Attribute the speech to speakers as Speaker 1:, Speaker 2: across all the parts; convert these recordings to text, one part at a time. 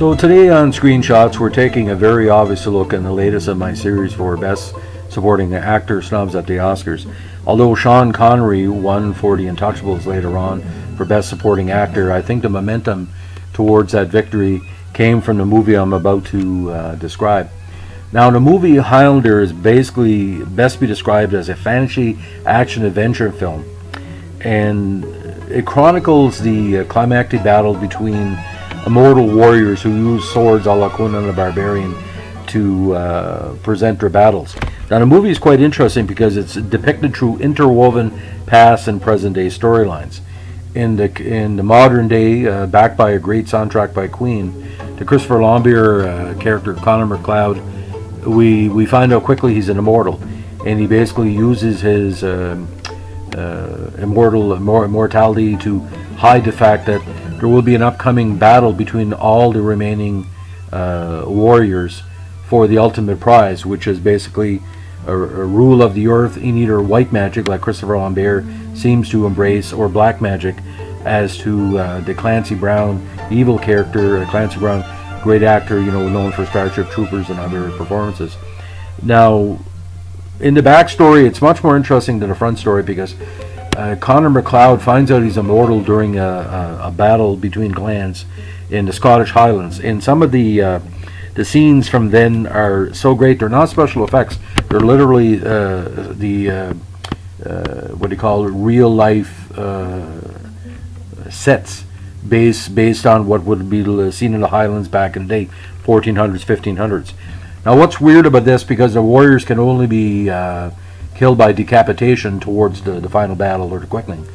Speaker 1: So today on Screenshots, we're taking a very obvious look in the latest of my series for Best Supporting Actor snubs at the Oscars. Although Sean Connery won for The Untouchables later on for Best Supporting Actor, I think the momentum towards that victory came from the movie I'm about to describe. Now, the movie Highlander is basically best be described as a fantasy action-adventure film, and it chronicles the climactic battle between immortal warriors who use swords a la Conan the Barbarian to present their battles. Now, the movie is quite interesting because it's depicted through interwoven past and present day storylines. In the modern day, backed by a great soundtrack by Queen, the Christopher Lambert character Connor McLeod, we find out quickly he's an immortal, and he basically uses his immortality to hide the fact that there will be an upcoming battle between all the remaining warriors for the ultimate prize, which is basically a rule of the earth in either white magic, like Christopher Lambert seems to embrace, or black magic, as to the Clancy Brown evil character. Clancy Brown, great actor, known for Starship Troopers and other performances. Now, in the backstory, it's much more interesting than the front story because Connor McLeod finds out he's immortal during a battle between clans in the Scottish Highlands. And some of the scenes from then are so great. They're not special effects. They're literally what do you call it, real life sets based on what would be seen in the Highlands back in the day, 1400s, 1500s. Now, what's weird about this, because the warriors can only be killed by decapitation towards the final battle or the quickening,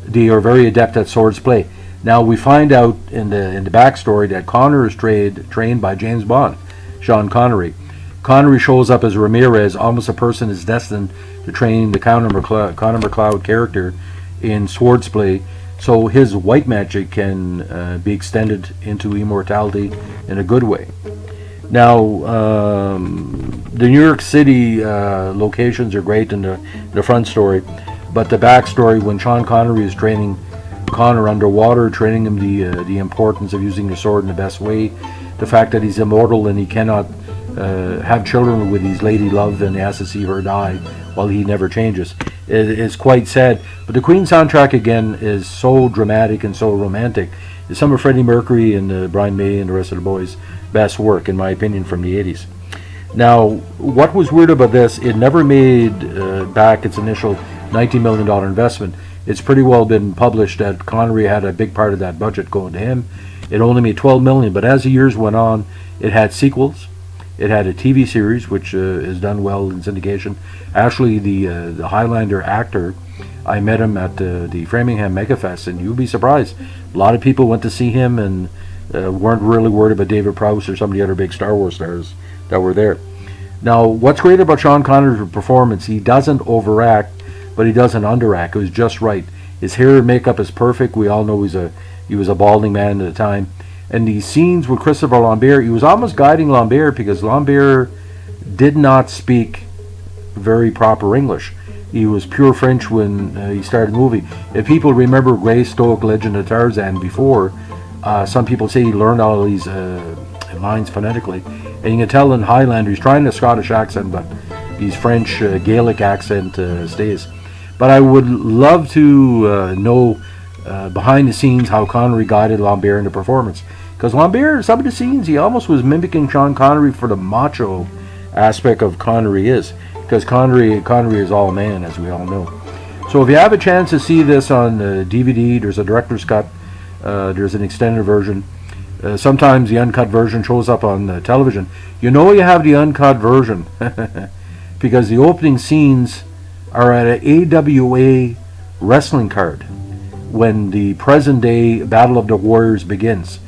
Speaker 1: they are very adept at swords play. Now, we find out in the backstory that Connor is trained by James Bond, Sean Connery. Connery shows up as Ramirez, almost a person is destined to train the Connor McLeod character in swords play, so his white magic can be extended into immortality in a good way. Now, the New York City locations are great in the front story, but the backstory, when Sean Connery is training Connor underwater, training him the importance of using the sword in the best way, the fact that he's immortal and he cannot have children with his lady love and he has to see her die while he never changes, is quite sad. But the Queen soundtrack, again, is so dramatic and so romantic. It's some of Freddie Mercury and Brian May and the rest of the boys' best work, in my opinion, from the 80s. Now, what was weird about this, it never made back its initial $90 million investment. It's pretty well been published that Connery had a big part of that budget going to him. It only made $12 million, but as the years went on, it had sequels. It had a TV series, which is done well in syndication. Actually, the Highlander actor, I met him at the Framingham Megafest, and you'd be surprised. A lot of people went to see him and weren't really worried about David Prowse or some of the other big Star Wars stars that were there. Now, what's great about Sean Connery's performance, he doesn't overact, but he doesn't underact. It was just right. His hair and makeup is perfect. We all know he was a balding man at the time. And these scenes with Christopher Lambert, he was almost guiding Lambert because Lambert did not speak very proper English. He was pure French when he started the movie. If people remember Greystoke, Legend of Tarzan before, some people say he learned all these lines phonetically. And you can tell in Highlander, he's trying a Scottish accent, but his French Gaelic accent stays. But I would love to know behind the scenes how Connery guided Lambert in the performance. Because Lambert, some of the scenes, he almost was mimicking Sean Connery for the macho aspect of Connery is. Because Connery is all man, as we all know. So if you have a chance to see this on DVD, there's a director's cut, there's an extended version. Sometimes the uncut version shows up on television. You know you have the uncut version because the opening scenes are at an AWA wrestling card when the present day Battle of the Warriors begins.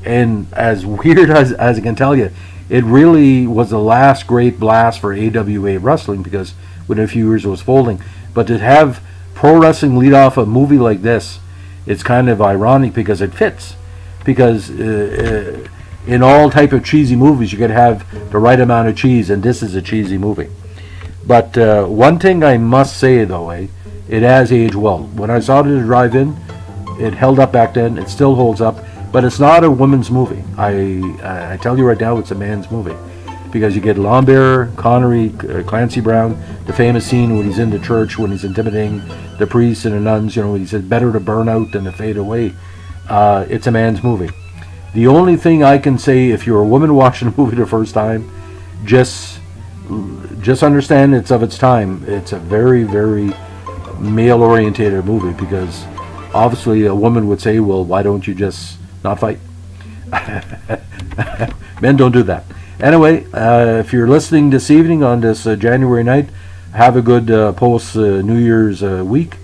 Speaker 1: And as weird as I can tell you, it really was the last great blast for AWA wrestling because within a few years it was folding. But to have pro wrestling lead off a movie like this, it's kind of ironic because it fits. Because in all type of cheesy movies, you could have the right amount of cheese, and this is a cheesy movie. But one thing I must say, though, it has aged well. When I saw it at the drive-in, it held up back then. It still holds up. But it's not a woman's movie. I tell you right now, it's a man's movie. Because you get Lambert, Connery, Clancy Brown, the famous scene when he's in the church, when he's intimidating the priests and the nuns, when he says, better to burn out than to fade away. It's a man's movie. The only thing I can say, if you're a woman watching a movie the first time, just understand it's of its time. It's a very, very male-orientated movie, because obviously a woman would say, well, why don't you just not fight? Men don't do that. Anyway, if you're listening this evening on this January night, have a good post-New Year's week.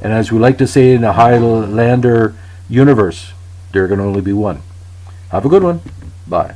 Speaker 1: And as we like to say in the Highlander universe, there can only be one. Have a good one. Bye.